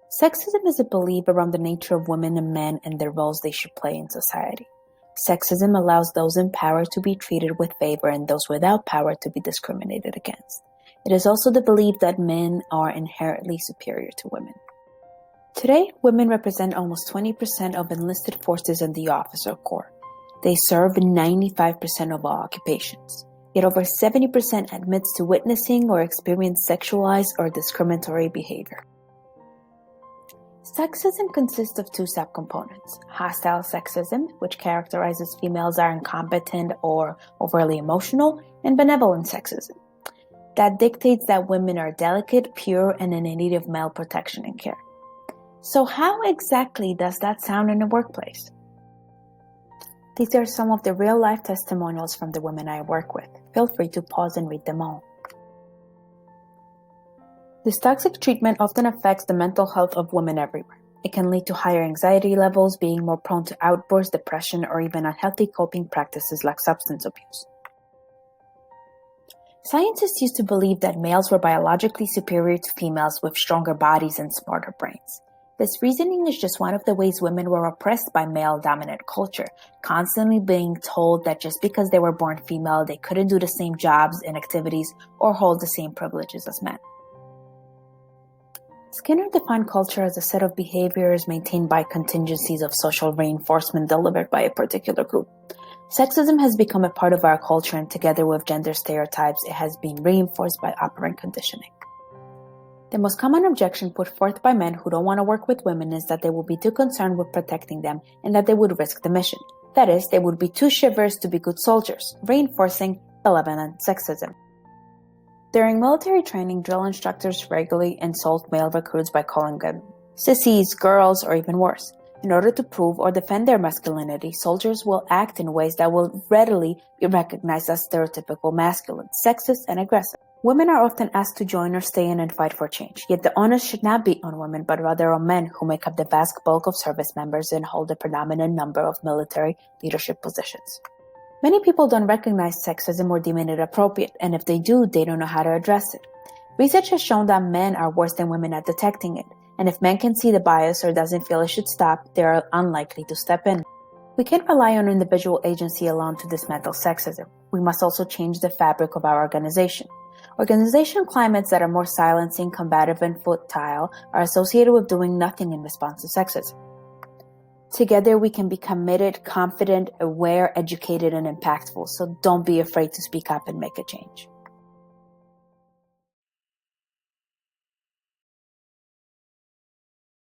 Sexism is a belief around the nature of women and men and the roles they should play in society. Sexism allows those in power to be treated with favor and those without power to be discriminated against. It is also the belief that men are inherently superior to women. Today, women represent almost 20% of enlisted forces in the officer corps. They serve in 95% of all occupations. Yet over 70% admits to witnessing or experience sexualized or discriminatory behavior. Sexism consists of two subcomponents: hostile sexism, which characterizes females as incompetent or overly emotional, and benevolent sexism, that dictates that women are delicate, pure, and in need of male protection and care. So how exactly does that sound in the workplace? These are some of the real-life testimonials from the women I work with. Feel free to pause and read them all. This toxic treatment often affects the mental health of women everywhere. It can lead to higher anxiety levels, being more prone to outbursts, depression, or even unhealthy coping practices like substance abuse. Scientists used to believe that males were biologically superior to females with stronger bodies and smarter brains. This reasoning is just one of the ways women were oppressed by male-dominant culture, constantly being told that just because they were born female, they couldn't do the same jobs and activities or hold the same privileges as men. Skinner defined culture as a set of behaviors maintained by contingencies of social reinforcement delivered by a particular group. Sexism has become a part of our culture, and together with gender stereotypes, it has been reinforced by operant conditioning. The most common objection put forth by men who don't want to work with women is that they will be too concerned with protecting them and that they would risk the mission. That is, they would be too shivers to be good soldiers, reinforcing malevolent sexism. During military training, drill instructors regularly insult male recruits by calling them sissies, girls, or even worse. In order to prove or defend their masculinity, soldiers will act in ways that will readily be recognized as stereotypical masculine, sexist, and aggressive. Women are often asked to join or stay in and fight for change, yet the onus should not be on women but rather on men who make up the vast bulk of service members and hold a predominant number of military leadership positions. Many people don't recognize sexism or deem it appropriate, and if they do, they don't know how to address it. Research has shown that men are worse than women at detecting it, and if men can see the bias or doesn't feel it should stop, they are unlikely to step in. We can't rely on individual agency alone to dismantle sexism. We must also change the fabric of our organization. Organizational climates that are more silencing, combative, and futile are associated with doing nothing in response to sexism. Together, we can be committed, confident, aware, educated, and impactful, so don't be afraid to speak up and make a change.